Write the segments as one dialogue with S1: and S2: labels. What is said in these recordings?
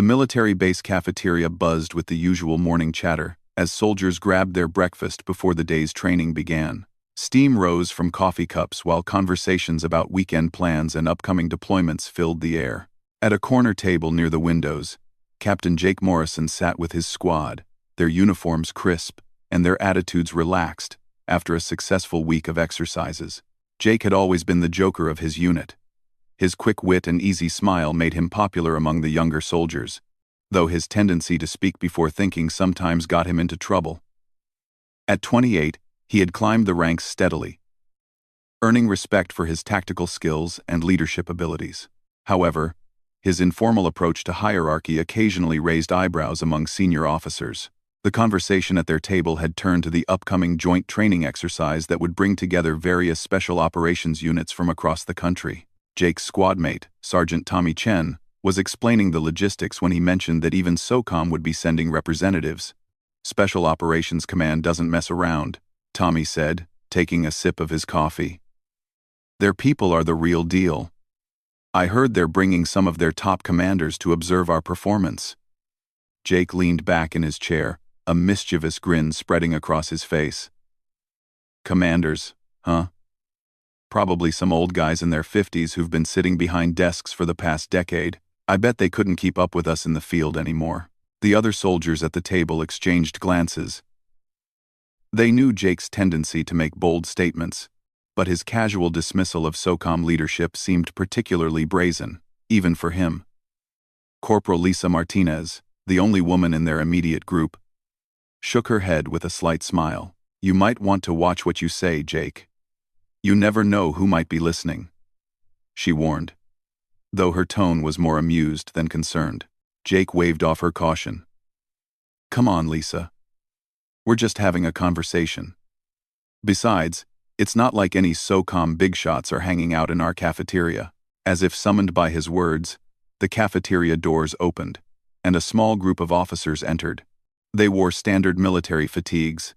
S1: The military base cafeteria buzzed with the usual morning chatter as soldiers grabbed their breakfast before the day's training began. Steam rose from coffee cups while conversations about weekend plans and upcoming deployments filled the air. At a corner table near the windows, Captain Jake Morrison sat with his squad, their uniforms crisp and their attitudes relaxed after a successful week of exercises. Jake had always been the joker of his unit. His quick wit and easy smile made him popular among the younger soldiers, though his tendency to speak before thinking sometimes got him into trouble. At 28, he had climbed the ranks steadily, earning respect for his tactical skills and leadership abilities. However, his informal approach to hierarchy occasionally raised eyebrows among senior officers. The conversation at their table had turned to the upcoming joint training exercise that would bring together various special operations units from across the country. Jake's squadmate, Sergeant Tommy Chen, was explaining the logistics when he mentioned that even SOCOM would be sending representatives. Special Operations Command doesn't mess around, Tommy said, taking a sip of his coffee. Their people are the real deal. I heard they're bringing some of their top commanders to observe our performance. Jake leaned back in his chair, a mischievous grin spreading across his face. Commanders, huh? Probably some old guys in their 50s who've been sitting behind desks for the past decade. I bet they couldn't keep up with us in the field anymore. The other soldiers at the table exchanged glances. They knew Jake's tendency to make bold statements, but his casual dismissal of SOCOM leadership seemed particularly brazen, even for him. Corporal Lisa Martinez, the only woman in their immediate group, shook her head with a slight smile. You might want to watch what you say, Jake. You never know who might be listening, she warned, though her tone was more amused than concerned. Jake waved off her caution. Come on, Lisa. We're just having a conversation. Besides, it's not like any SOCOM big shots are hanging out in our cafeteria. As if summoned by his words, the cafeteria doors opened, and a small group of officers entered. They wore standard military fatigues,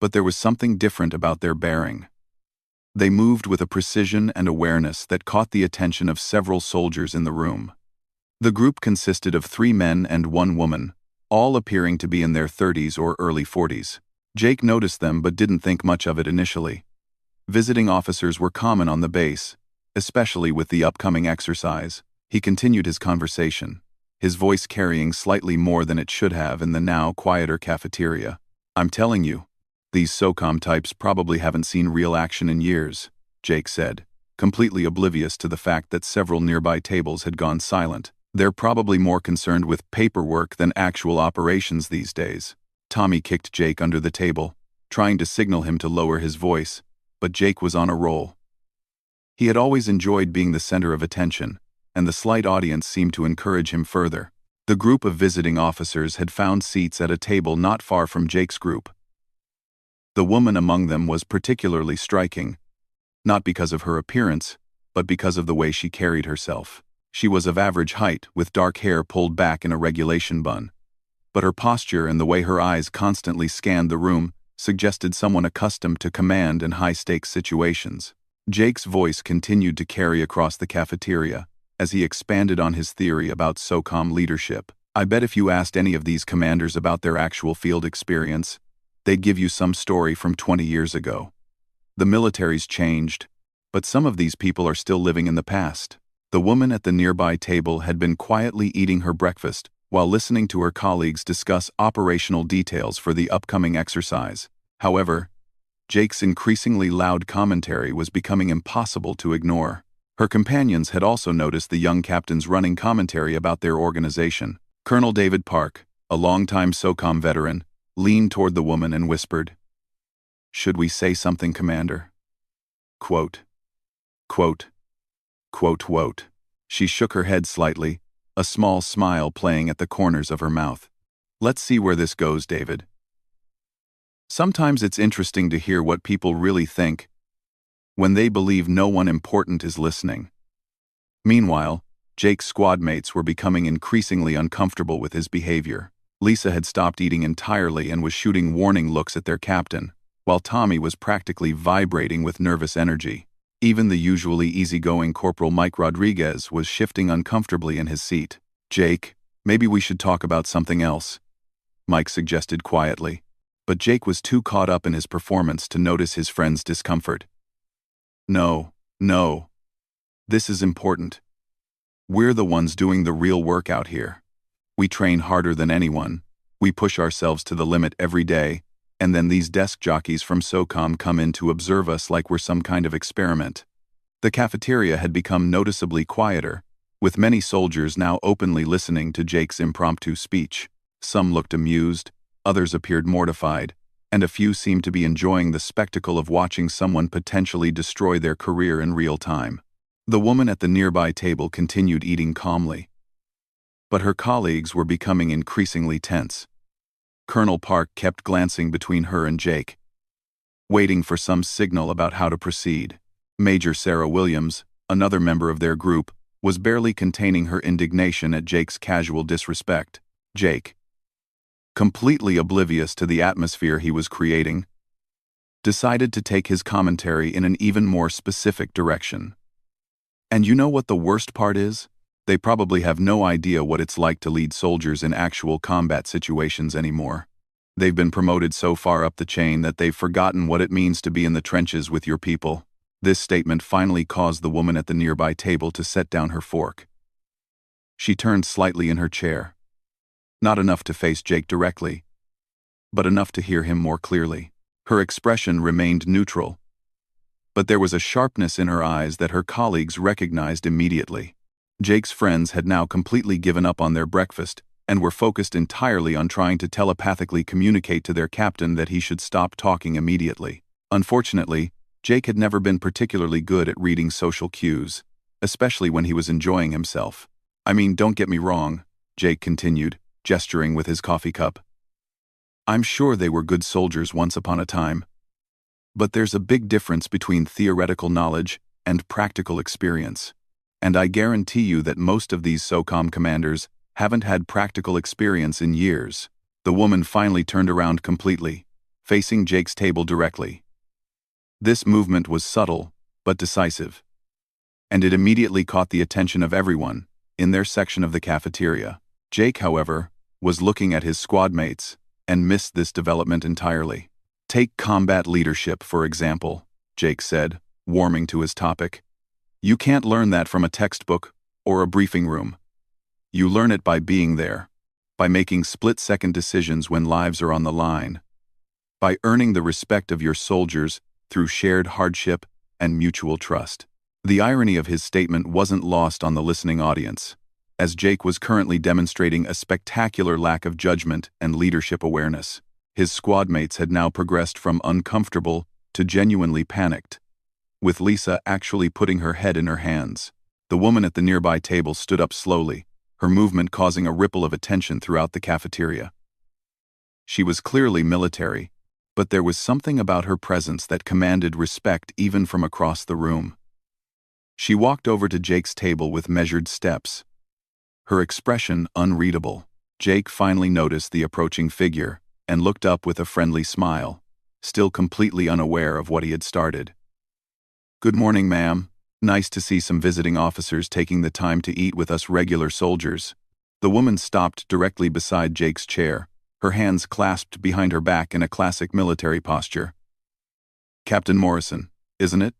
S1: but there was something different about their bearing. They moved with a precision and awareness that caught the attention of several soldiers in the room. The group consisted of 3 men and 1 woman, all appearing to be in their 30s or early 40s. Jake noticed them but didn't think much of it initially. Visiting officers were common on the base, especially with the upcoming exercise. He continued his conversation, his voice carrying slightly more than it should have in the now quieter cafeteria. I'm telling you, these SOCOM types probably haven't seen real action in years, Jake said, completely oblivious to the fact that several nearby tables had gone silent. They're probably more concerned with paperwork than actual operations these days. Tommy kicked Jake under the table, trying to signal him to lower his voice, but Jake was on a roll. He had always enjoyed being the center of attention, and the slight audience seemed to encourage him further. The group of visiting officers had found seats at a table not far from Jake's group. The woman among them was particularly striking, not because of her appearance, but because of the way she carried herself. She was of average height, with dark hair pulled back in a regulation bun, but her posture and the way her eyes constantly scanned the room suggested someone accustomed to command in high-stakes situations. Jake's voice continued to carry across the cafeteria as he expanded on his theory about SOCOM leadership. I bet if you asked any of these commanders about their actual field experience, they'd give you some story from 20 years ago. The military's changed, but some of these people are still living in the past. The woman at the nearby table had been quietly eating her breakfast while listening to her colleagues discuss operational details for the upcoming exercise. However, Jake's increasingly loud commentary was becoming impossible to ignore. Her companions had also noticed the young captain's running commentary about their organization. Colonel David Park, a longtime SOCOM veteran, leaned toward the woman and whispered, "Should we say something, Commander?" Quote. She shook her head slightly, a small smile playing at the corners of her mouth. Let's see where this goes, David. Sometimes it's interesting to hear what people really think when they believe no one important is listening. Meanwhile, Jake's squad mates were becoming increasingly uncomfortable with his behavior. Lisa had stopped eating entirely and was shooting warning looks at their captain, while Tommy was practically vibrating with nervous energy. Even the usually easygoing Corporal Mike Rodriguez was shifting uncomfortably in his seat. Jake, Maybe we should talk about something else, Mike suggested quietly. But Jake was too caught up in his performance to notice his friend's discomfort. No, no. This is important. We're the ones doing the real work out here. We train harder than anyone. We push ourselves to the limit every day, and then these desk jockeys from SOCOM come in to observe us like we're some kind of experiment. The cafeteria had become noticeably quieter, with many soldiers now openly listening to Jake's impromptu speech. Some looked amused, others appeared mortified, and a few seemed to be enjoying the spectacle of watching someone potentially destroy their career in real time. The woman at the nearby table continued eating calmly, but her colleagues were becoming increasingly tense. Colonel Park kept glancing between her and Jake, waiting for some signal about how to proceed. Major Sarah Williams, another member of their group, was barely containing her indignation at Jake's casual disrespect. Jake, completely oblivious to the atmosphere he was creating, decided to take his commentary in an even more specific direction. And you know what the worst part is? They probably have no idea what it's like to lead soldiers in actual combat situations anymore. They've been promoted so far up the chain that they've forgotten what it means to be in the trenches with your people. This statement finally caused the woman at the nearby table to set down her fork. She turned slightly in her chair. Not enough to face Jake directly, but enough to hear him more clearly. Her expression remained neutral, but there was a sharpness in her eyes that her colleagues recognized immediately. Jake's friends had now completely given up on their breakfast and were focused entirely on trying to telepathically communicate to their captain that he should stop talking immediately. Unfortunately, Jake had never been particularly good at reading social cues, especially when he was enjoying himself. I mean, don't get me wrong, Jake continued, gesturing with his coffee cup. I'm sure they were good soldiers once upon a time. But there's a big difference between theoretical knowledge and practical experience. And I guarantee you that most of these SOCOM commanders haven't had practical experience in years. The woman finally turned around completely, facing Jake's table directly. This movement was subtle, but decisive, and it immediately caught the attention of everyone in their section of the cafeteria. Jake, however, was looking at his squad mates and missed this development entirely. Take combat leadership, for example, Jake said, warming to his topic. You can't learn that from a textbook or a briefing room. You learn it by being there, by making split-second decisions when lives are on the line, by earning the respect of your soldiers through shared hardship and mutual trust. The irony of his statement wasn't lost on the listening audience, as Jake was currently demonstrating a spectacular lack of judgment and leadership awareness. His squad mates had now progressed from uncomfortable to genuinely panicked, with Lisa actually putting her head in her hands. The woman at the nearby table stood up slowly, her movement causing a ripple of attention throughout the cafeteria. She was clearly military, but there was something about her presence that commanded respect even from across the room. She walked over to Jake's table with measured steps, her expression unreadable. Jake finally noticed the approaching figure and looked up with a friendly smile, still completely unaware of what he had started. Good morning, ma'am. Nice to see some visiting officers taking the time to eat with us regular soldiers. The woman stopped directly beside Jake's chair, her hands clasped behind her back in a classic military posture. Captain Morrison, isn't it?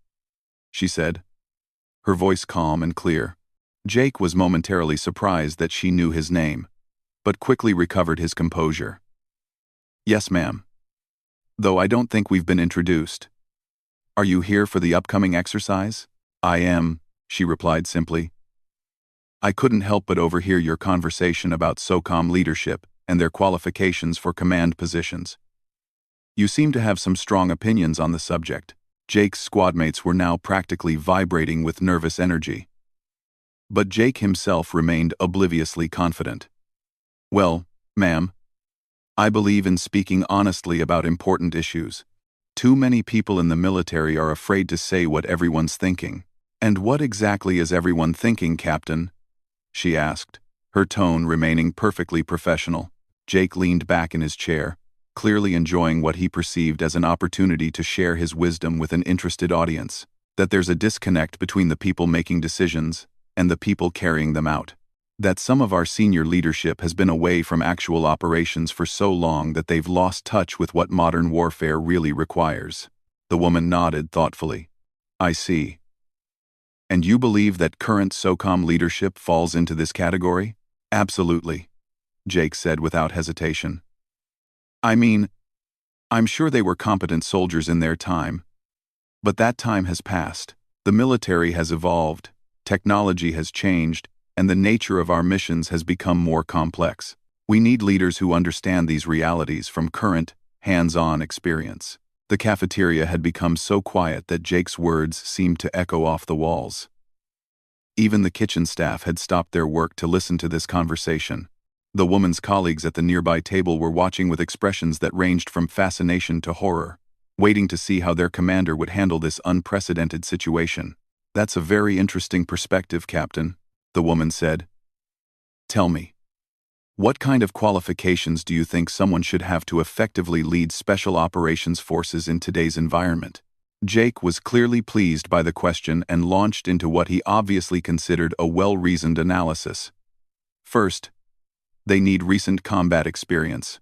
S1: She said, her voice calm and clear. Jake was momentarily surprised that she knew his name, but quickly recovered his composure. Yes, ma'am. Though I don't think we've been introduced. Are you here for the upcoming exercise? I am, she replied simply. I couldn't help but overhear your conversation about SOCOM leadership and their qualifications for command positions. You seem to have some strong opinions on the subject. Jake's squadmates were now practically vibrating with nervous energy. But Jake himself remained obliviously confident. Well, ma'am, I believe in speaking honestly about important issues. Too many people in the military are afraid to say what everyone's thinking. And what exactly is everyone thinking, Captain? She asked, her tone remaining perfectly professional. Jake leaned back in his chair, clearly enjoying what he perceived as an opportunity to share his wisdom with an interested audience. That there's a disconnect between the people making decisions and the people carrying them out. That some of our senior leadership has been away from actual operations for so long that they've lost touch with what modern warfare really requires. The woman nodded thoughtfully. I see. And you believe that current SOCOM leadership falls into this category? Absolutely, Jake said without hesitation. I mean, I'm sure they were competent soldiers in their time, but that time has passed. The military has evolved, technology has changed, and the nature of our missions has become more complex. We need leaders who understand these realities from current, hands-on experience. The cafeteria had become so quiet that Jake's words seemed to echo off the walls. Even the kitchen staff had stopped their work to listen to this conversation. The woman's colleagues at the nearby table were watching with expressions that ranged from fascination to horror, waiting to see how their commander would handle this unprecedented situation. That's a very interesting perspective, Captain, the woman said. Tell me, what kind of qualifications do you think someone should have to effectively lead special operations forces in today's environment? Jake was clearly pleased by the question and launched into what he obviously considered a well-reasoned analysis. First, they need recent combat experience.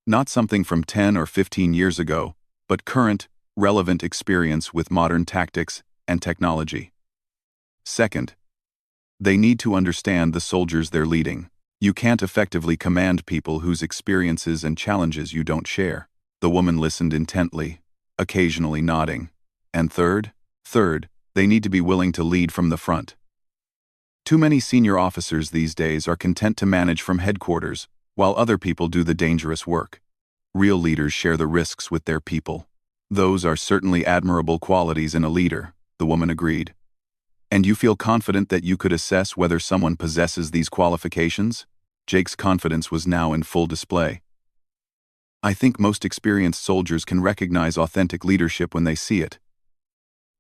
S1: Not something from 10 or 15 years ago, but current, relevant experience with modern tactics and technology. Second, they need to understand the soldiers they're leading. You can't effectively command people whose experiences and challenges you don't share. The woman listened intently, occasionally nodding. And third, they need to be willing to lead from the front. Too many senior officers these days are content to manage from headquarters, while other people do the dangerous work. Real leaders share the risks with their people. Those are certainly admirable qualities in a leader, the woman agreed. And you feel confident that you could assess whether someone possesses these qualifications? Jake's confidence was now in full display. I think most experienced soldiers can recognize authentic leadership when they see it.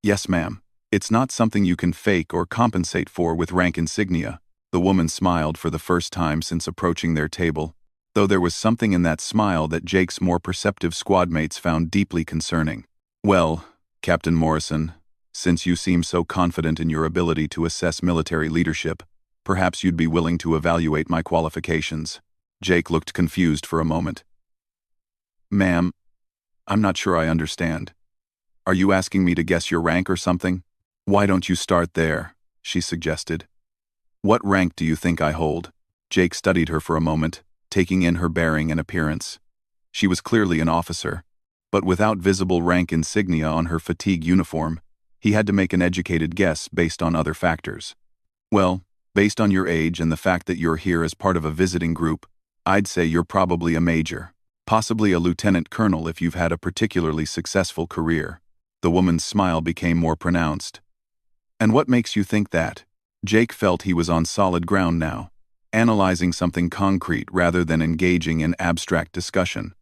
S1: Yes, ma'am. It's not something you can fake or compensate for with rank insignia. The woman smiled for the first time since approaching their table, though there was something in that smile that Jake's more perceptive squadmates found deeply concerning. Well, Captain Morrison, since you seem so confident in your ability to assess military leadership, perhaps you'd be willing to evaluate my qualifications. Jake looked confused for a moment. Ma'am, I'm not sure I understand. Are you asking me to guess your rank or something? Why don't you start there, she suggested. What rank do you think I hold? Jake studied her for a moment, taking in her bearing and appearance. She was clearly an officer, but without visible rank insignia on her fatigue uniform, he had to make an educated guess based on other factors. Well, based on your age and the fact that you're here as part of a visiting group, I'd say you're probably a major, possibly a lieutenant colonel if you've had a particularly successful career. The woman's smile became more pronounced. And what makes you think that? Jake felt he was on solid ground now, analyzing something concrete rather than engaging in abstract discussion.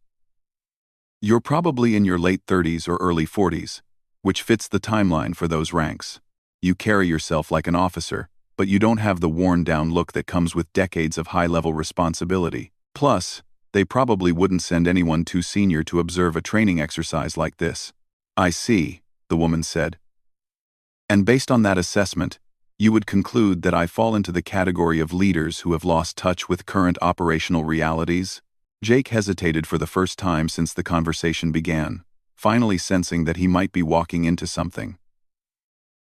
S1: You're probably in your late 30s or early 40s, which fits the timeline for those ranks. You carry yourself like an officer, but you don't have the worn-down look that comes with decades of high-level responsibility. Plus, they probably wouldn't send anyone too senior to observe a training exercise like this. I see, the woman said. And based on that assessment, you would conclude that I fall into the category of leaders who have lost touch with current operational realities? Jake hesitated for the first time since the conversation began, finally sensing that he might be walking into something.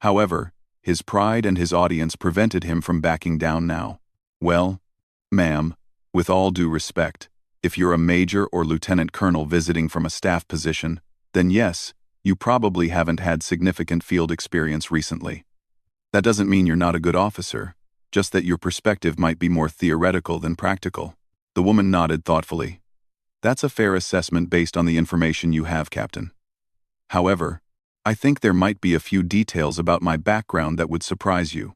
S1: However, his pride and his audience prevented him from backing down now. Well, ma'am, with all due respect, if you're a major or lieutenant colonel visiting from a staff position, then yes, you probably haven't had significant field experience recently. That doesn't mean you're not a good officer, just that your perspective might be more theoretical than practical. The woman nodded thoughtfully. That's a fair assessment based on the information you have, Captain. However, I think there might be a few details about my background that would surprise you.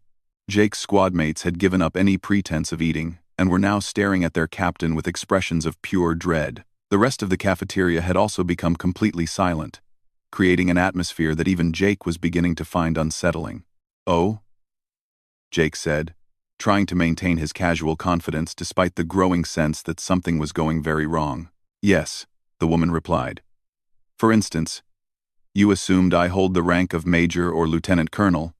S1: Jake's squadmates had given up any pretense of eating and were now staring at their captain with expressions of pure dread. The rest of the cafeteria had also become completely silent, creating an atmosphere that even Jake was beginning to find unsettling. Oh? Jake said, trying to maintain his casual confidence despite the growing sense that something was going very wrong. Yes, the woman replied. For instance, you assumed I hold the rank of major or lieutenant colonel,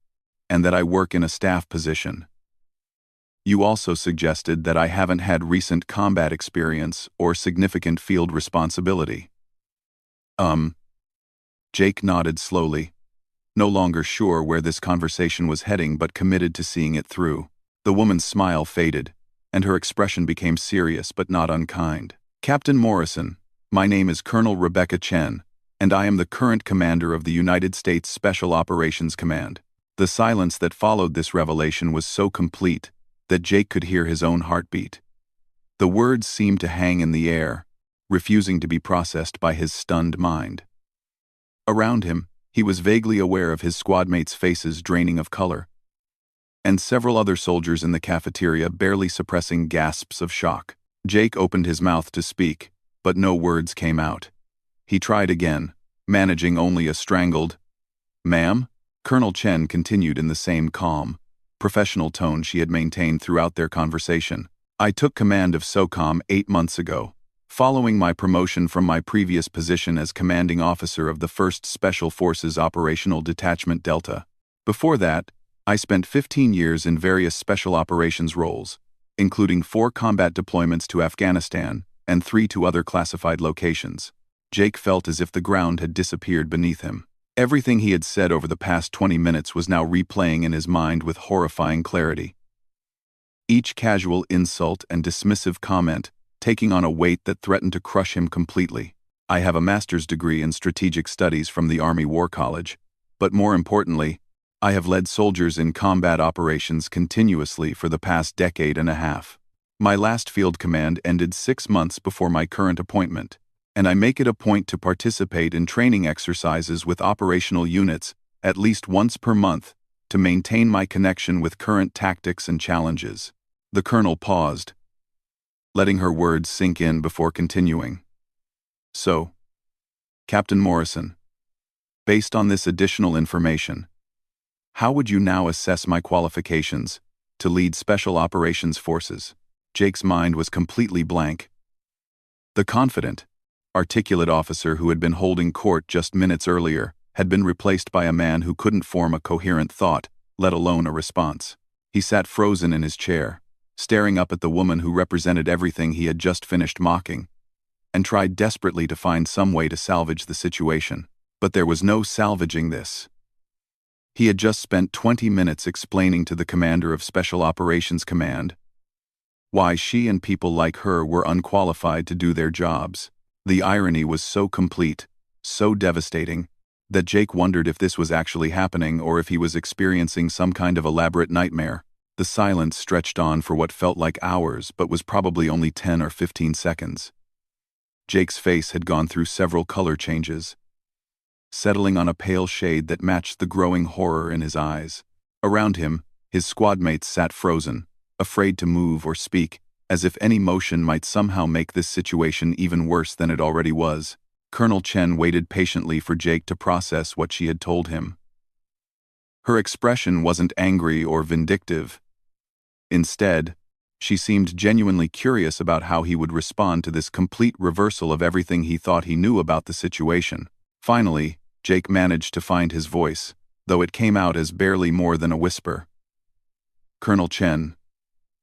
S1: and that I work in a staff position. You also suggested that I haven't had recent combat experience or significant field responsibility. Jake nodded slowly, no longer sure where this conversation was heading but committed to seeing it through. The woman's smile faded, and her expression became serious but not unkind. Captain Morrison, my name is Colonel Rebecca Chen, and I am the current commander of the United States Special Operations Command. The silence that followed this revelation was so complete that Jake could hear his own heartbeat. The words seemed to hang in the air, refusing to be processed by his stunned mind. Around him, he was vaguely aware of his squadmates' faces draining of color, and several other soldiers in the cafeteria barely suppressing gasps of shock. Jake opened his mouth to speak, but no words came out. He tried again, managing only a strangled, "Ma'am?" Colonel Chen continued in the same calm, professional tone she had maintained throughout their conversation. I took command of SOCOM 8 months ago, following my promotion from my previous position as commanding officer of the 1st Special Forces Operational Detachment Delta. Before that, I spent 15 years in various special operations roles, including 4 combat deployments to Afghanistan and 3 to other classified locations. Jake felt as if the ground had disappeared beneath him. Everything he had said over the past 20 minutes was now replaying in his mind with horrifying clarity. Each casual insult and dismissive comment taking on a weight that threatened to crush him completely. I have a master's degree in strategic studies from the Army War College, but more importantly, I have led soldiers in combat operations continuously for the past decade and a half. My last field command ended 6 months before my current appointment, and I make it a point to participate in training exercises with operational units at least once per month to maintain my connection with current tactics and challenges. The colonel paused, letting her words sink in before continuing. So, Captain Morrison, based on this additional information, how would you now assess my qualifications to lead Special Operations Forces? Jake's mind was completely blank. The confident, articulate officer who had been holding court just minutes earlier had been replaced by a man who couldn't form a coherent thought, let alone a response. He sat frozen in his chair, staring up at the woman who represented everything he had just finished mocking, and tried desperately to find some way to salvage the situation. But there was no salvaging this. He had just spent 20 minutes explaining to the commander of Special Operations Command why she and people like her were unqualified to do their jobs. The irony was so complete, so devastating, that Jake wondered if this was actually happening or if he was experiencing some kind of elaborate nightmare. The silence stretched on for what felt like hours but was probably only 10 or 15 seconds. Jake's face had gone through several color changes, settling on a pale shade that matched the growing horror in his eyes. Around him, his squadmates sat frozen, afraid to move or speak, as if any motion might somehow make this situation even worse than it already was. Colonel Chen waited patiently for Jake to process what she had told him. Her expression wasn't angry or vindictive. Instead, she seemed genuinely curious about how he would respond to this complete reversal of everything he thought he knew about the situation. Finally, Jake managed to find his voice, though it came out as barely more than a whisper. "Colonel Chen,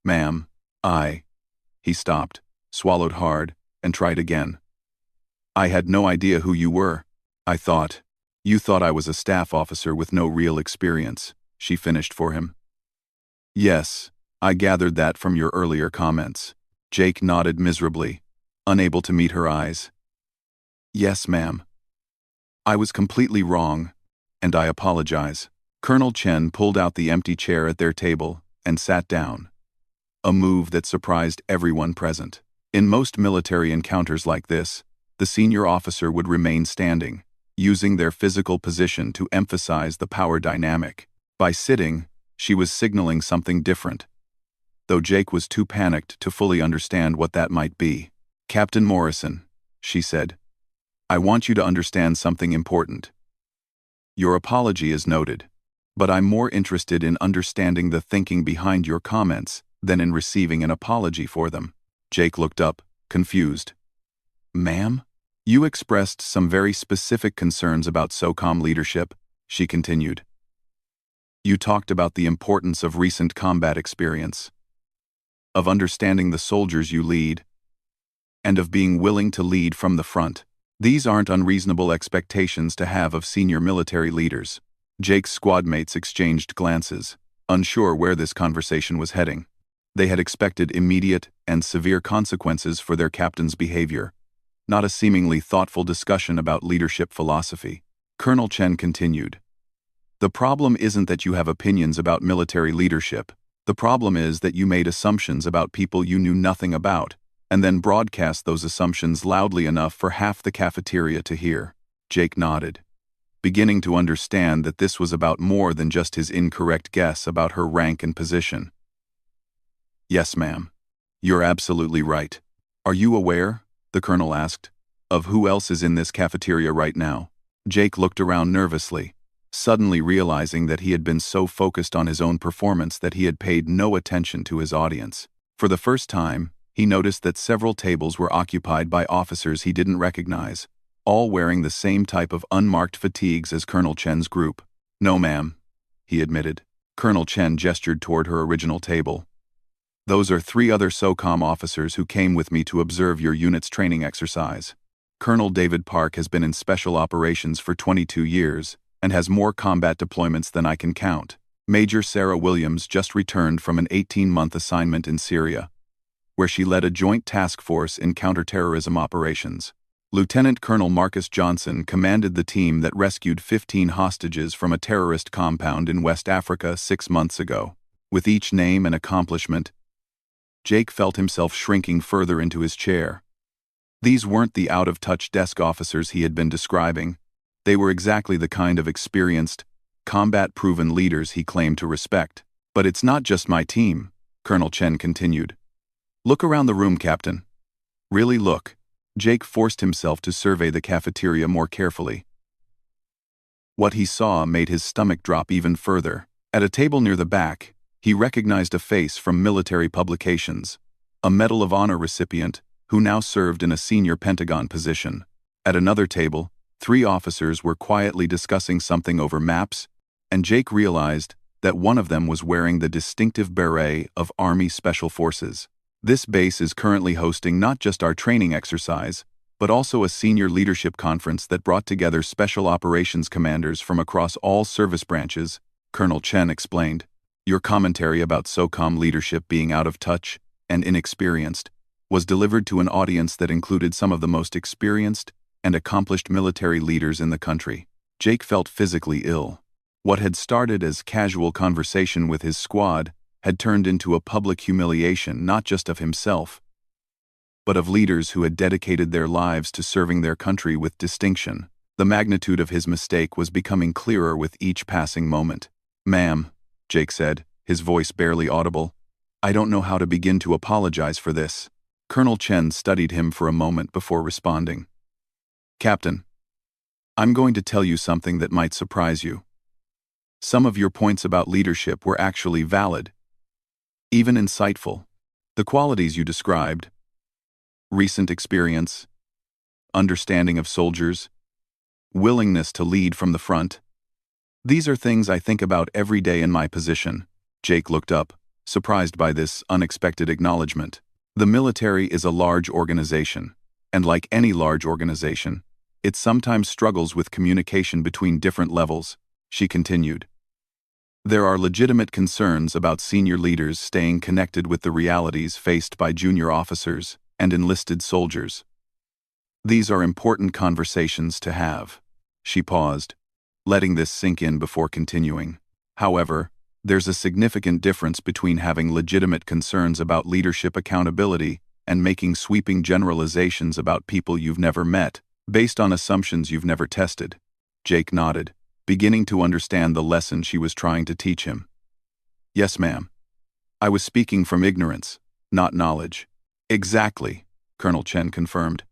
S1: ma'am, He stopped, swallowed hard, and tried again. "I had no idea who you were. You thought I was a staff officer with no real experience," she finished for him. "Yes, I gathered that from your earlier comments." Jake nodded miserably, unable to meet her eyes. "Yes, ma'am. I was completely wrong, and I apologize." Colonel Chen pulled out the empty chair at their table and sat down, a move that surprised everyone present. In most military encounters like this, the senior officer would remain standing, using their physical position to emphasize the power dynamic. By sitting, she was signaling something different, though Jake was too panicked to fully understand what that might be. "Captain Morrison," she said, "I want you to understand something important. Your apology is noted, but I'm more interested in understanding the thinking behind your comments than in receiving an apology for them." Jake looked up, confused. "Ma'am? You expressed some very specific concerns about SOCOM leadership," she continued. "You talked about the importance of recent combat experience. of understanding the soldiers you lead, and of being willing to lead from the front. These aren't unreasonable expectations to have of senior military leaders. Jake's squad mates exchanged glances, unsure where this conversation was heading. They had expected immediate and severe consequences for their captain's behavior, not a seemingly thoughtful discussion about leadership philosophy. Colonel Chen continued. The problem isn't that you have opinions about military leadership. The problem is that you made assumptions about people you knew nothing about, and then broadcast those assumptions loudly enough for half the cafeteria to hear. Jake nodded, beginning to understand that this was about more than just his incorrect guess about her rank and position. Yes, ma'am. You're absolutely right. Are you aware, the colonel asked, of who else is in this cafeteria right now? Jake looked around nervously, suddenly realizing that he had been so focused on his own performance that he had paid no attention to his audience. For the first time, he noticed that several tables were occupied by officers he didn't recognize, all wearing the same type of unmarked fatigues as Colonel Chen's group. No, ma'am, he admitted. Colonel Chen gestured toward her original table. Those are 3 other SOCOM officers who came with me to observe your unit's training exercise. Colonel David Park has been in special operations for 22 years and has more combat deployments than I can count. Major Sarah Williams just returned from an 18-month assignment in Syria, where she led a joint task force in counterterrorism operations. Lieutenant Colonel Marcus Johnson commanded the team that rescued 15 hostages from a terrorist compound in West Africa 6 months ago. With each name and accomplishment, Jake felt himself shrinking further into his chair. These weren't the out-of-touch desk officers he had been describing. They were exactly the kind of experienced, combat-proven leaders he claimed to respect. But it's not just my team, Colonel Chen continued. Look around the room, Captain. Really look. Jake forced himself to survey the cafeteria more carefully. What he saw made his stomach drop even further. At a table near the back, he recognized a face from military publications, a Medal of Honor recipient who now served in a senior Pentagon position. At another table, 3 officers were quietly discussing something over maps, and Jake realized that one of them was wearing the distinctive beret of Army Special Forces. This base is currently hosting not just our training exercise, but also a senior leadership conference that brought together special operations commanders from across all service branches, Colonel Chen explained. Your commentary about SOCOM leadership being out of touch and inexperienced was delivered to an audience that included some of the most experienced and accomplished military leaders in the country. Jake felt physically ill. What had started as casual conversation with his squad had turned into a public humiliation not just of himself, but of leaders who had dedicated their lives to serving their country with distinction. The magnitude of his mistake was becoming clearer with each passing moment. Ma'am, Jake said, his voice barely audible, I don't know how to begin to apologize for this. Colonel Chen studied him for a moment before responding. Captain, I'm going to tell you something that might surprise you. Some of your points about leadership were actually valid, even insightful. The qualities you described, recent experience, understanding of soldiers, willingness to lead from the front, these are things I think about every day in my position. Jake looked up, surprised by this unexpected acknowledgement. The military is a large organization, and like any large organization, it sometimes struggles with communication between different levels, she continued. There are legitimate concerns about senior leaders staying connected with the realities faced by junior officers and enlisted soldiers. These are important conversations to have. She paused, letting this sink in before continuing. However, there's a significant difference between having legitimate concerns about leadership accountability and making sweeping generalizations about people you've never met, based on assumptions you've never tested. Jake nodded, beginning to understand the lesson she was trying to teach him. Yes, ma'am. I was speaking from ignorance, not knowledge. Exactly, Colonel Chen confirmed.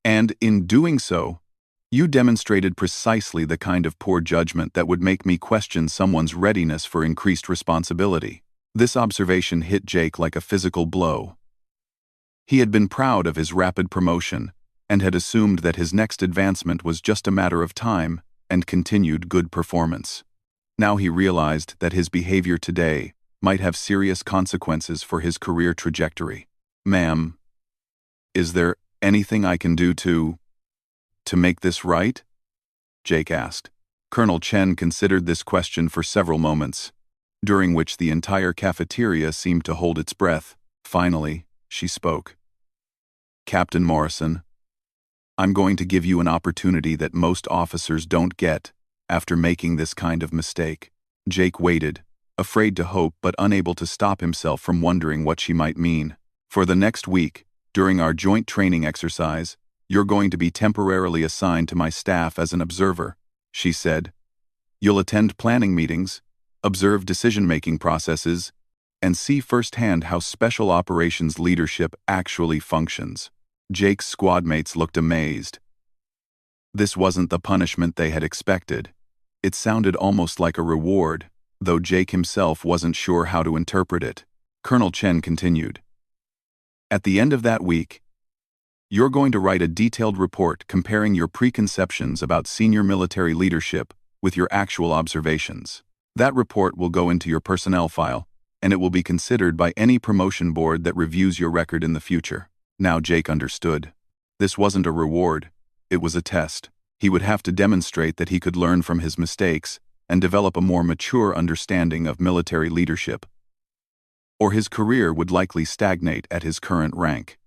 S1: And in doing so, you demonstrated precisely the kind of poor judgment that would make me question someone's readiness for increased responsibility. This observation hit Jake like a physical blow. He had been proud of his rapid promotion and had assumed that his next advancement was just a matter of time and continued good performance. Now he realized that his behavior today might have serious consequences for his career trajectory. Ma'am, is there anything I can do to make this right? Jake asked. Colonel Chen considered this question for several moments, during which the entire cafeteria seemed to hold its breath. Finally, she spoke. Captain Morrison, I'm going to give you an opportunity that most officers don't get after making this kind of mistake. Jake waited, afraid to hope but unable to stop himself from wondering what she might mean. For the next week, during our joint training exercise, you're going to be temporarily assigned to my staff as an observer, she said. You'll attend planning meetings, observe decision-making processes, and see firsthand how special operations leadership actually functions. Jake's squadmates looked amazed. This wasn't the punishment they had expected. It sounded almost like a reward, though Jake himself wasn't sure how to interpret it. Colonel Chen continued. At the end of that week, you're going to write a detailed report comparing your preconceptions about senior military leadership with your actual observations. That report will go into your personnel file, and it will be considered by any promotion board that reviews your record in the future. Now Jake understood. This wasn't a reward, it was a test. He would have to demonstrate that he could learn from his mistakes and develop a more mature understanding of military leadership, or his career would likely stagnate at his current rank.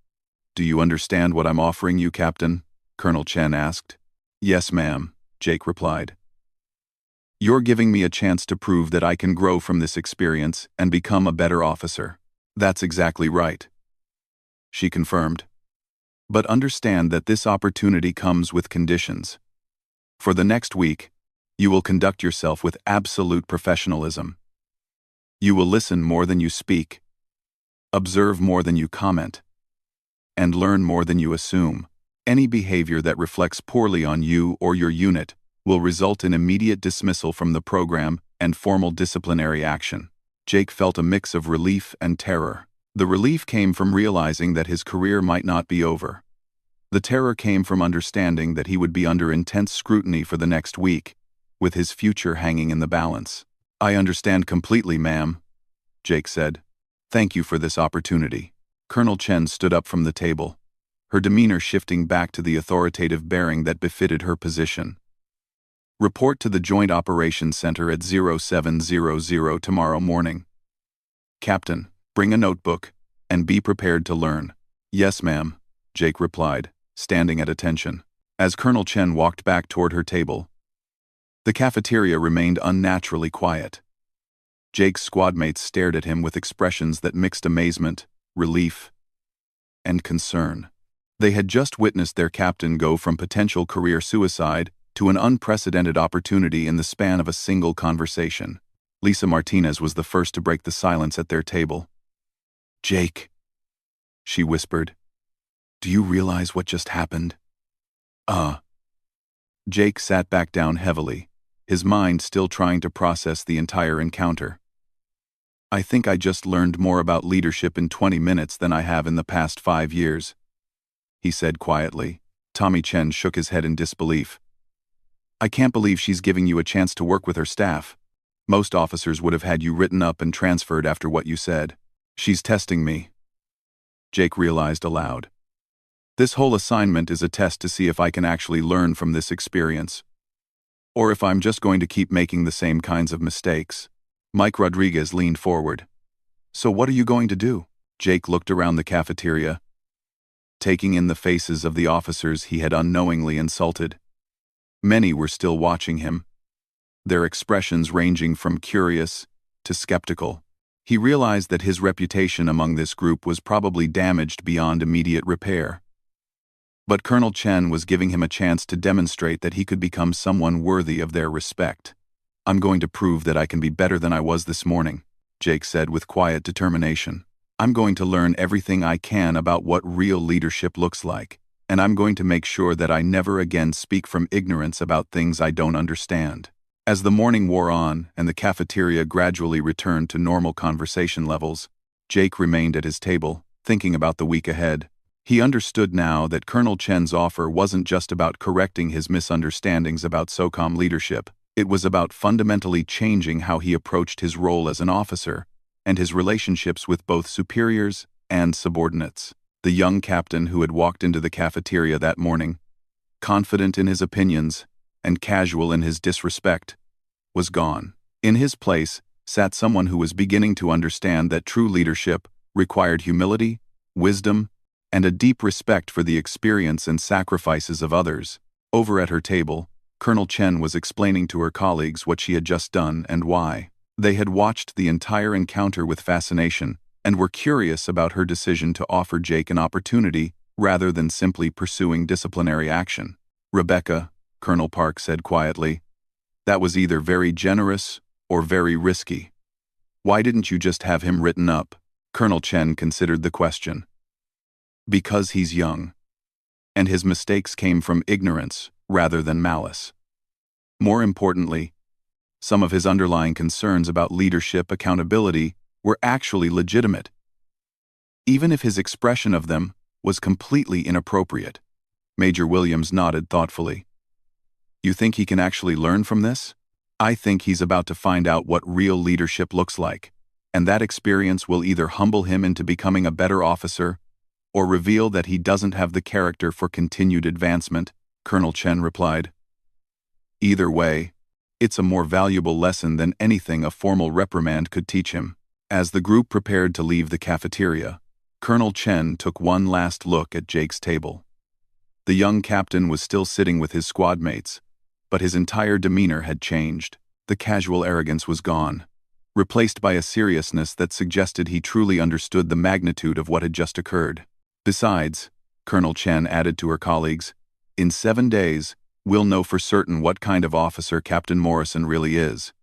S1: Do you understand what I'm offering you, Captain? Colonel Chen asked. Yes, ma'am, Jake replied. You're giving me a chance to prove that I can grow from this experience and become a better officer. That's exactly right, she confirmed. But understand that this opportunity comes with conditions. For the next week, you will conduct yourself with absolute professionalism. You will listen more than you speak, observe more than you comment, and learn more than you assume. Any behavior that reflects poorly on you or your unit will result in immediate dismissal from the program and formal disciplinary action. Jake felt a mix of relief and terror. The relief came from realizing that his career might not be over. The terror came from understanding that he would be under intense scrutiny for the next week, with his future hanging in the balance. I understand completely, ma'am, Jake said. Thank you for this opportunity. Colonel Chen stood up from the table, her demeanor shifting back to the authoritative bearing that befitted her position. Report to the Joint Operations Center at 0700 tomorrow morning. Captain, bring a notebook, and be prepared to learn. Yes, ma'am, Jake replied, standing at attention. As Colonel Chen walked back toward her table, the cafeteria remained unnaturally quiet. Jake's squadmates stared at him with expressions that mixed amazement, relief, and concern. They had just witnessed their captain go from potential career suicide to an unprecedented opportunity in the span of a single conversation. Lisa Martinez was the first to break the silence at their table. Jake, she whispered, do you realize what just happened? Jake sat back down heavily, his mind still trying to process the entire encounter. I think I just learned more about leadership in 20 minutes than I have in the past 5 years, he said quietly. Tommy Chen shook his head in disbelief. I can't believe she's giving you a chance to work with her staff. Most officers would have had you written up and transferred after what you said. She's testing me, Jake realized aloud. This whole assignment is a test to see if I can actually learn from this experience, or if I'm just going to keep making the same kinds of mistakes. Mike Rodriguez leaned forward. So what are you going to do? Jake looked around the cafeteria, taking in the faces of the officers he had unknowingly insulted. Many were still watching him, their expressions ranging from curious to skeptical. He realized that his reputation among this group was probably damaged beyond immediate repair. But Colonel Chen was giving him a chance to demonstrate that he could become someone worthy of their respect. I'm going to prove that I can be better than I was this morning, Jake said with quiet determination. I'm going to learn everything I can about what real leadership looks like, and I'm going to make sure that I never again speak from ignorance about things I don't understand. As the morning wore on and the cafeteria gradually returned to normal conversation levels, Jake remained at his table, thinking about the week ahead. He understood now that Colonel Chen's offer wasn't just about correcting his misunderstandings about SOCOM leadership. It was about fundamentally changing how he approached his role as an officer and his relationships with both superiors and subordinates. The young captain who had walked into the cafeteria that morning, confident in his opinions and casual in his disrespect, was gone. In his place sat someone who was beginning to understand that true leadership required humility, wisdom, and a deep respect for the experience and sacrifices of others. Over at her table, Colonel Chen was explaining to her colleagues what she had just done and why. They had watched the entire encounter with fascination and were curious about her decision to offer Jake an opportunity rather than simply pursuing disciplinary action. "Rebecca," Colonel Park said quietly, "that was either very generous or very risky. Why didn't you just have him written up?" Colonel Chen considered the question. "Because he's young, and his mistakes came from ignorance rather than malice. More importantly, some of his underlying concerns about leadership accountability were actually legitimate, even if his expression of them was completely inappropriate." Major Williams nodded thoughtfully. "You think he can actually learn from this?" "I think he's about to find out what real leadership looks like, and that experience will either humble him into becoming a better officer or reveal that he doesn't have the character for continued advancement," Colonel Chen replied. "Either way, it's a more valuable lesson than anything a formal reprimand could teach him." As the group prepared to leave the cafeteria, Colonel Chen took one last look at Jake's table. The young captain was still sitting with his squad mates, but his entire demeanor had changed. The casual arrogance was gone, replaced by a seriousness that suggested he truly understood the magnitude of what had just occurred. "Besides," Colonel Chen added to her colleagues, "in 7 days, we'll know for certain what kind of officer Captain Morrison really is,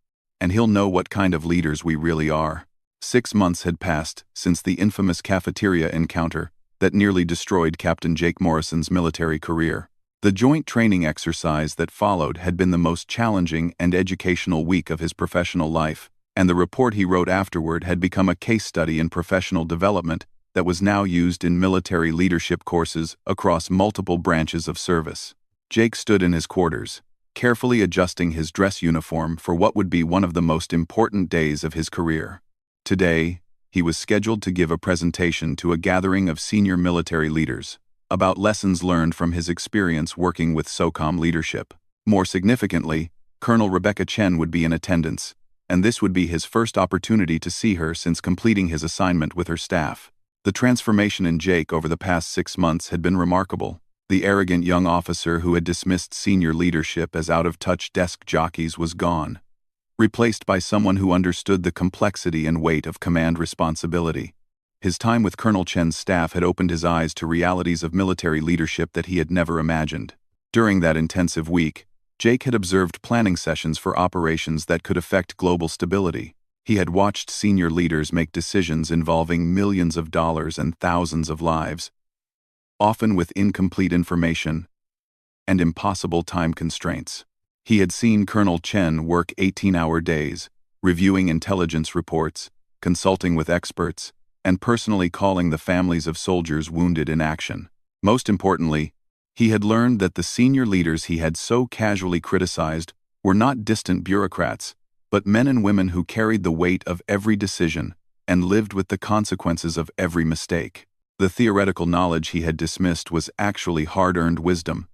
S1: and he'll know what kind of leaders we really are." 6 months had passed since the infamous cafeteria encounter that nearly destroyed Captain Jake Morrison's military career. The joint training exercise that followed had been the most challenging and educational week of his professional life, and the report he wrote afterward had become a case study in professional development that was now used in military leadership courses across multiple branches of service. Jake stood in his quarters, carefully adjusting his dress uniform for what would be one of the most important days of his career. Today, he was scheduled to give a presentation to a gathering of senior military leaders about lessons learned from his experience working with SOCOM leadership. More significantly, Colonel Rebecca Chen would be in attendance, and this would be his first opportunity to see her since completing his assignment with her staff. The transformation in Jake over the past 6 months had been remarkable. The arrogant young officer who had dismissed senior leadership as out-of-touch desk jockeys was gone, replaced by someone who understood the complexity and weight of command responsibility. His time with Colonel Chen's staff had opened his eyes to realities of military leadership that he had never imagined. During that intensive week, Jake had observed planning sessions for operations that could affect global stability. He had watched senior leaders make decisions involving millions of dollars and thousands of lives, often with incomplete information and impossible time constraints. He had seen Colonel Chen work 18-hour days, reviewing intelligence reports, consulting with experts, and personally calling the families of soldiers wounded in action. Most importantly, he had learned that the senior leaders he had so casually criticized were not distant bureaucrats, but men and women who carried the weight of every decision and lived with the consequences of every mistake. The theoretical knowledge he had dismissed was actually hard-earned wisdom,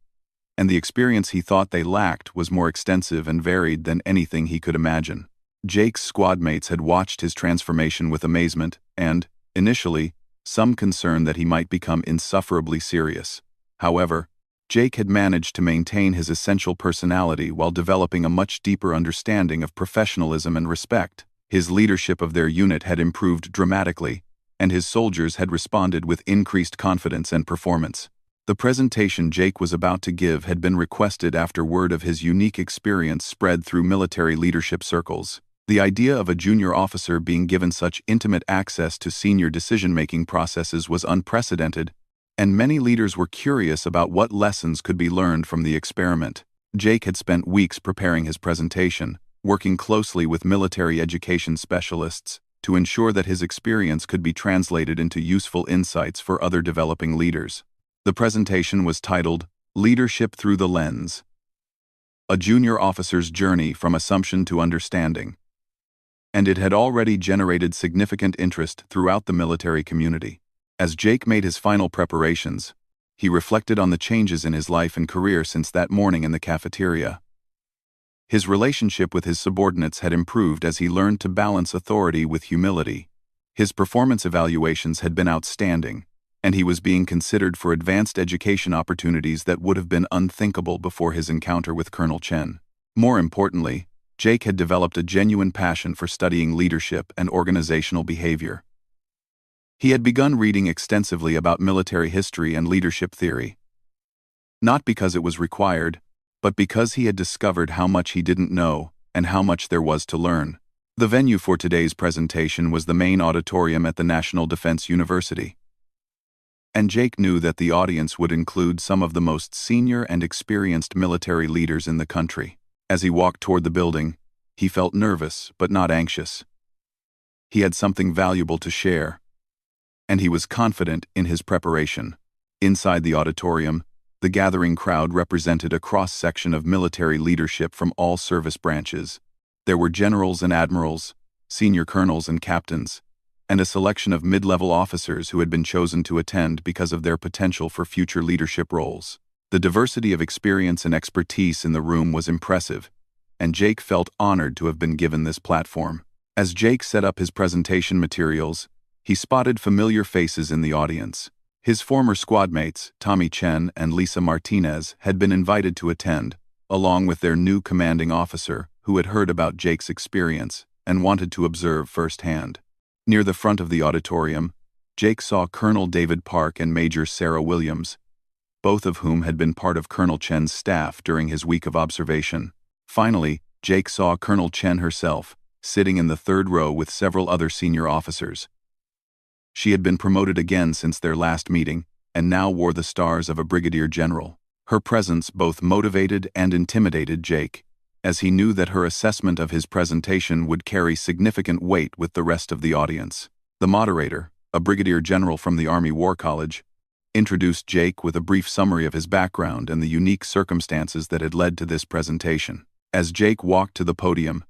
S1: and the experience he thought they lacked was more extensive and varied than anything he could imagine. Jake's squadmates had watched his transformation with amazement and, initially, some concern that he might become insufferably serious. However, Jake had managed to maintain his essential personality while developing a much deeper understanding of professionalism and respect. His leadership of their unit had improved dramatically, and his soldiers had responded with increased confidence and performance. The presentation Jake was about to give had been requested after word of his unique experience spread through military leadership circles. The idea of a junior officer being given such intimate access to senior decision-making processes was unprecedented, and many leaders were curious about what lessons could be learned from the experiment. Jake had spent weeks preparing his presentation, working closely with military education specialists to ensure that his experience could be translated into useful insights for other developing leaders. The presentation was titled, "Leadership Through the Lens: A Junior Officer's Journey from Assumption to Understanding." and it had already generated significant interest throughout the military community. As Jake made his final preparations, he reflected on the changes in his life and career since that morning in the cafeteria. His relationship with his subordinates had improved as he learned to balance authority with humility. His performance evaluations had been outstanding, and he was being considered for advanced education opportunities that would have been unthinkable before his encounter with Colonel Chen. More importantly, Jake had developed a genuine passion for studying leadership and organizational behavior. He had begun reading extensively about military history and leadership theory. Not because it was required, but because he had discovered how much he didn't know and how much there was to learn. The venue for today's presentation was the main auditorium at the National Defense University. And Jake knew that the audience would include some of the most senior and experienced military leaders in the country. As he walked toward the building, he felt nervous but not anxious. He had something valuable to share, and he was confident in his preparation. Inside the auditorium, the gathering crowd represented a cross-section of military leadership from all service branches. There were generals and admirals, senior colonels and captains, and a selection of mid-level officers who had been chosen to attend because of their potential for future leadership roles. The diversity of experience and expertise in the room was impressive, and Jake felt honored to have been given this platform. As Jake set up his presentation materials, he spotted familiar faces in the audience. His former squadmates, Tommy Chen and Lisa Martinez, had been invited to attend, along with their new commanding officer, who had heard about Jake's experience and wanted to observe firsthand. Near the front of the auditorium, Jake saw Colonel David Park and Major Sarah Williams, both of whom had been part of Colonel Chen's staff during his week of observation. Finally, Jake saw Colonel Chen herself, sitting in the third row with several other senior officers. She had been promoted again since their last meeting, and now wore the stars of a brigadier general. Her presence both motivated and intimidated Jake, as he knew that her assessment of his presentation would carry significant weight with the rest of the audience. The moderator, a brigadier general from the Army War College, introduced Jake with a brief summary of his background and the unique circumstances that had led to this presentation. As Jake walked to the podium,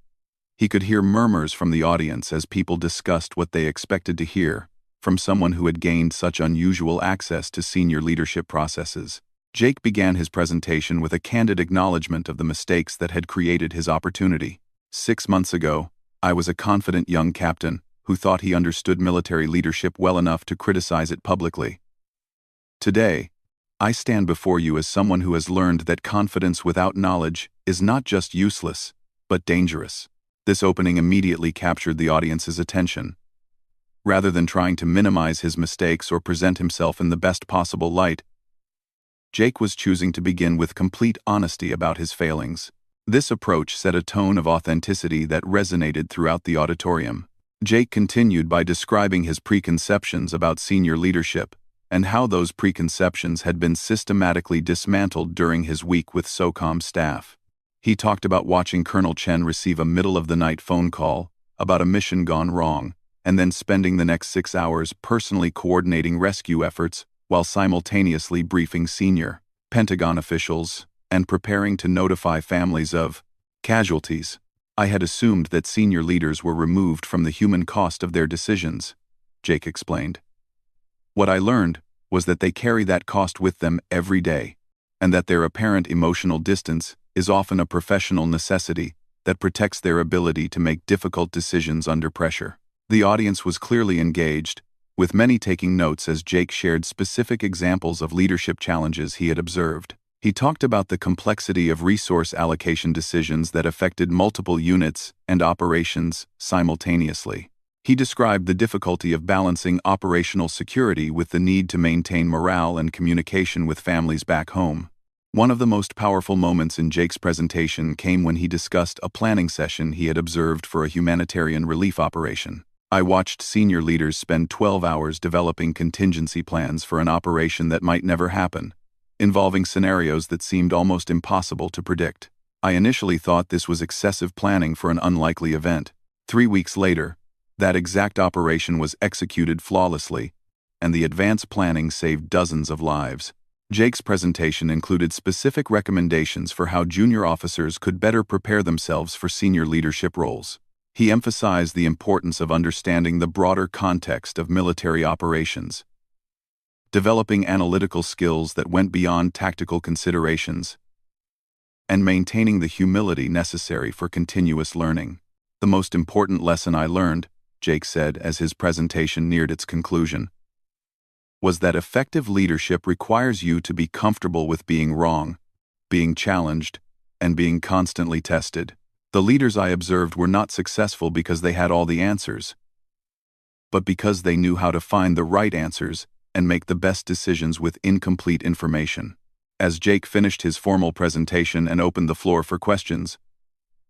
S1: he could hear murmurs from the audience as people discussed what they expected to hear from someone who had gained such unusual access to senior leadership processes. Jake began his presentation with a candid acknowledgement of the mistakes that had created his opportunity. 6 months ago, I was a confident young captain who thought he understood military leadership well enough to criticize it publicly. Today, I stand before you as someone who has learned that confidence without knowledge is not just useless, but dangerous. This opening immediately captured the audience's attention. Rather than trying to minimize his mistakes or present himself in the best possible light, Jake was choosing to begin with complete honesty about his failings. This approach set a tone of authenticity that resonated throughout the auditorium. Jake continued by describing his preconceptions about senior leadership and how those preconceptions had been systematically dismantled during his week with SOCOM staff. He talked about watching Colonel Chen receive a middle-of-the-night phone call about a mission gone wrong, and then spending the next 6 hours personally coordinating rescue efforts while simultaneously briefing senior Pentagon officials and preparing to notify families of casualties. I had assumed that senior leaders were removed from the human cost of their decisions, Jake explained. What I learned was that they carry that cost with them every day, and that their apparent emotional distance is often a professional necessity that protects their ability to make difficult decisions under pressure. The audience was clearly engaged, with many taking notes as Jake shared specific examples of leadership challenges he had observed. He talked about the complexity of resource allocation decisions that affected multiple units and operations simultaneously. He described the difficulty of balancing operational security with the need to maintain morale and communication with families back home. One of the most powerful moments in Jake's presentation came when he discussed a planning session he had observed for a humanitarian relief operation. I watched senior leaders spend 12 hours developing contingency plans for an operation that might never happen, involving scenarios that seemed almost impossible to predict. I initially thought this was excessive planning for an unlikely event. 3 weeks later, that exact operation was executed flawlessly, and the advanced planning saved dozens of lives. Jake's presentation included specific recommendations for how junior officers could better prepare themselves for senior leadership roles. He emphasized the importance of understanding the broader context of military operations, developing analytical skills that went beyond tactical considerations, and maintaining the humility necessary for continuous learning. The most important lesson I learned, Jake said as his presentation neared its conclusion, was that effective leadership requires you to be comfortable with being wrong, being challenged, and being constantly tested. The leaders I observed were not successful because they had all the answers, but because they knew how to find the right answers and make the best decisions with incomplete information. As Jake finished his formal presentation and opened the floor for questions,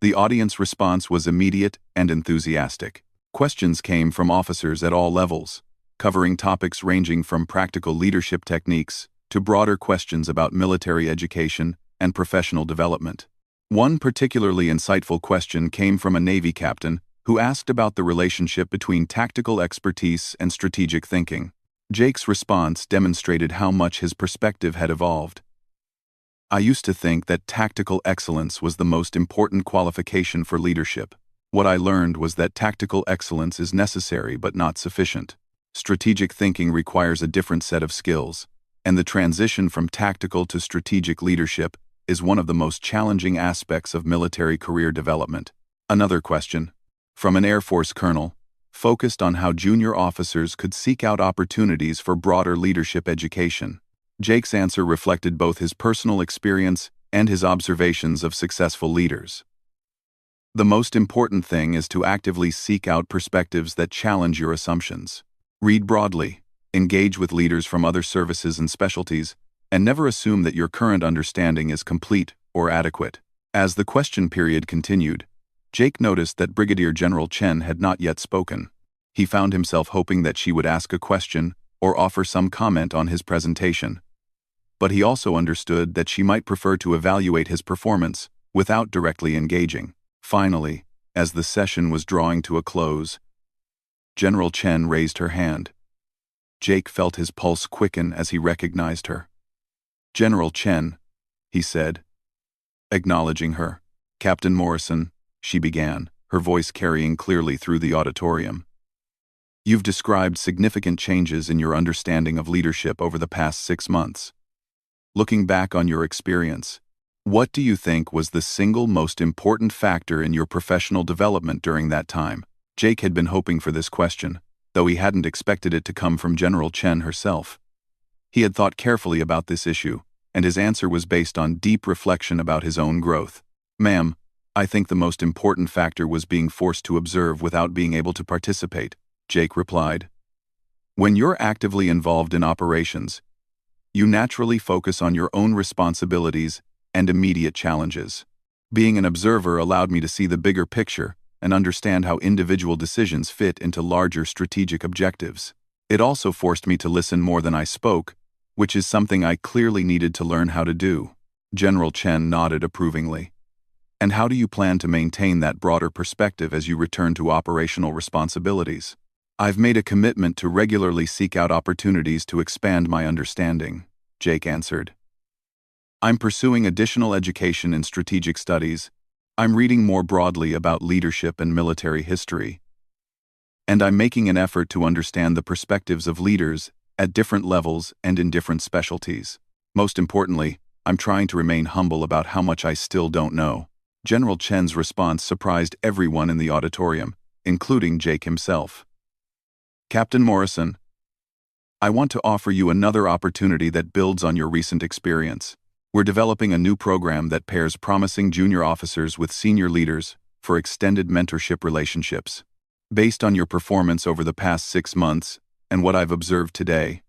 S1: the audience response was immediate and enthusiastic. Questions came from officers at all levels, covering topics ranging from practical leadership techniques to broader questions about military education and professional development. One particularly insightful question came from a Navy captain who asked about the relationship between tactical expertise and strategic thinking. Jake's response demonstrated how much his perspective had evolved. I used to think that tactical excellence was the most important qualification for leadership. What I learned was that tactical excellence is necessary but not sufficient. Strategic thinking requires a different set of skills, and the transition from tactical to strategic leadership is one of the most challenging aspects of military career development. Another question, from an Air Force colonel, focused on how junior officers could seek out opportunities for broader leadership education. Jake's answer reflected both his personal experience and his observations of successful leaders. The most important thing is to actively seek out perspectives that challenge your assumptions. Read broadly, engage with leaders from other services and specialties, and never assume that your current understanding is complete or adequate. As the question period continued, Jake noticed that Brigadier General Chen had not yet spoken. He found himself hoping that she would ask a question or offer some comment on his presentation, but he also understood that she might prefer to evaluate his performance without directly engaging. Finally, as the session was drawing to a close, General Chen raised her hand. Jake felt his pulse quicken as he recognized her. "General Chen," he said, acknowledging her. "Captain Morrison," she began, her voice carrying clearly through the auditorium. "You've described significant changes in your understanding of leadership over the past 6 months. Looking back on your experience, what do you think was the single most important factor in your professional development during that time?" Jake had been hoping for this question, though he hadn't expected it to come from General Chen herself. He had thought carefully about this issue, and his answer was based on deep reflection about his own growth. "Ma'am, I think the most important factor was being forced to observe without being able to participate," Jake replied. "When you're actively involved in operations, you naturally focus on your own responsibilities and immediate challenges. Being an observer allowed me to see the bigger picture and understand how individual decisions fit into larger strategic objectives. It also forced me to listen more than I spoke, which is something I clearly needed to learn how to do." General Chen nodded approvingly. "And how do you plan to maintain that broader perspective as you return to operational responsibilities?" "I've made a commitment to regularly seek out opportunities to expand my understanding," Jake answered. "I'm pursuing additional education in strategic studies, I'm reading more broadly about leadership and military history, and I'm making an effort to understand the perspectives of leaders at different levels and in different specialties. Most importantly, I'm trying to remain humble about how much I still don't know." General Chen's response surprised everyone in the auditorium, including Jake himself. "Captain Morrison, I want to offer you another opportunity that builds on your recent experience. We're developing a new program that pairs promising junior officers with senior leaders for extended mentorship relationships. Based on your performance over the past 6 months and what I've observed today,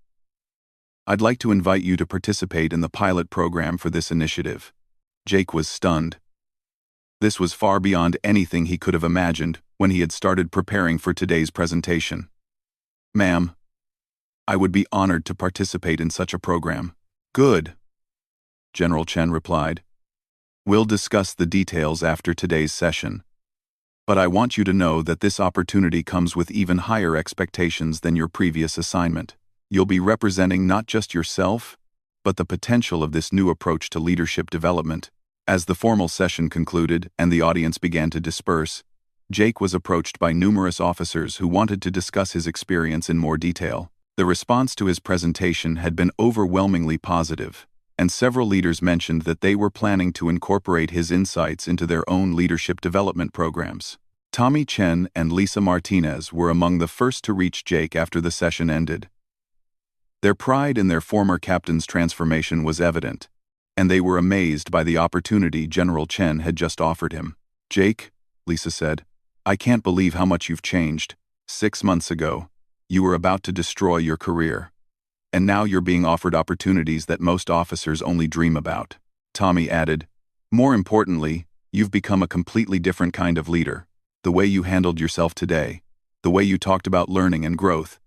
S1: I'd like to invite you to participate in the pilot program for this initiative." Jake was stunned. This was far beyond anything he could have imagined when he had started preparing for today's presentation. "Ma'am, I would be honored to participate in such a program." "Good," General Chen replied. "We'll discuss the details after today's session. But I want you to know that this opportunity comes with even higher expectations than your previous assignment. You'll be representing not just yourself, but the potential of this new approach to leadership development." As the formal session concluded and the audience began to disperse, Jake was approached by numerous officers who wanted to discuss his experience in more detail. The response to his presentation had been overwhelmingly positive, and several leaders mentioned that they were planning to incorporate his insights into their own leadership development programs. Tommy Chen and Lisa Martinez were among the first to reach Jake after the session ended. Their pride in their former captain's transformation was evident, and they were amazed by the opportunity General Chen had just offered him. "Jake," Lisa said, "I can't believe how much you've changed. 6 months ago, you were about to destroy your career. And now you're being offered opportunities that most officers only dream about." Tommy added, "More importantly, you've become a completely different kind of leader. The way you handled yourself today, the way you talked about learning and growth.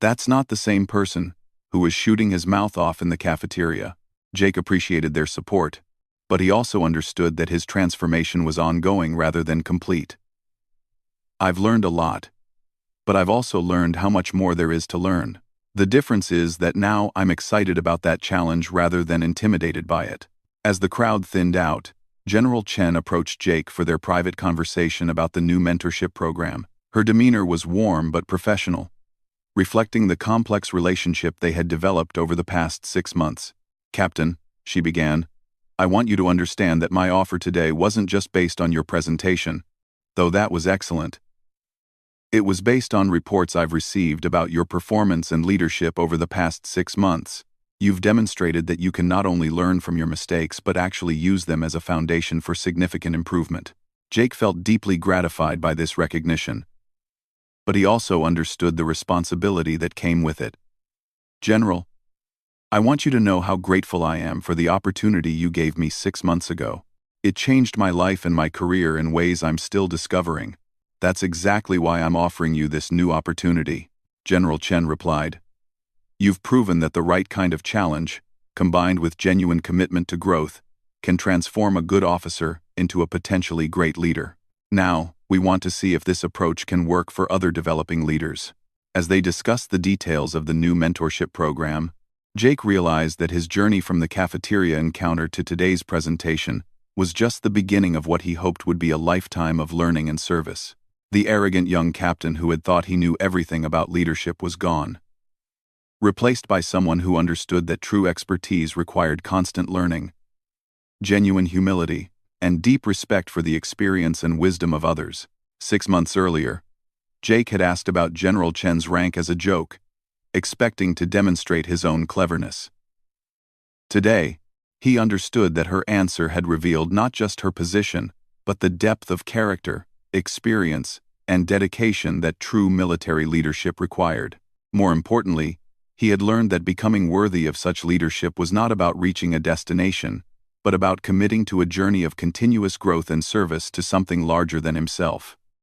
S1: That's not the same person who was shooting his mouth off in the cafeteria." Jake appreciated their support, but he also understood that his transformation was ongoing rather than complete. "I've learned a lot, but I've also learned how much more there is to learn. The difference is that now I'm excited about that challenge rather than intimidated by it." As the crowd thinned out, General Chen approached Jake for their private conversation about the new mentorship program. Her demeanor was warm but professional, reflecting the complex relationship they had developed over the past 6 months. "Captain," she began, "I want you to understand that my offer today wasn't just based on your presentation, though that was excellent. It was based on reports I've received about your performance and leadership over the past 6 months. You've demonstrated that you can not only learn from your mistakes but actually use them as a foundation for significant improvement." Jake felt deeply gratified by this recognition, but he also understood the responsibility that came with it. "General, I want you to know how grateful I am for the opportunity you gave me 6 months ago. It changed my life and my career in ways I'm still discovering. That's exactly why I'm offering you this new opportunity," General Chen replied. "You've proven that the right kind of challenge, combined with genuine commitment to growth, can transform a good officer into a potentially great leader. Now, we want to see if this approach can work for other developing leaders." As they discussed the details of the new mentorship program, Jake realized that his journey from the cafeteria encounter to today's presentation was just the beginning of what he hoped would be a lifetime of learning and service. The arrogant young captain who had thought he knew everything about leadership was gone, replaced by someone who understood that true expertise required constant learning, genuine humility, and deep respect for the experience and wisdom of others. 6 months earlier, Jake had asked about General Chen's rank as a joke, expecting to demonstrate his own cleverness. Today, he understood that her answer had revealed not just her position, but the depth of character, experience, and dedication that true military leadership required. More importantly, he had learned that becoming worthy of such leadership was not about reaching a destination, but about committing to a journey of continuous growth and service to something larger than himself.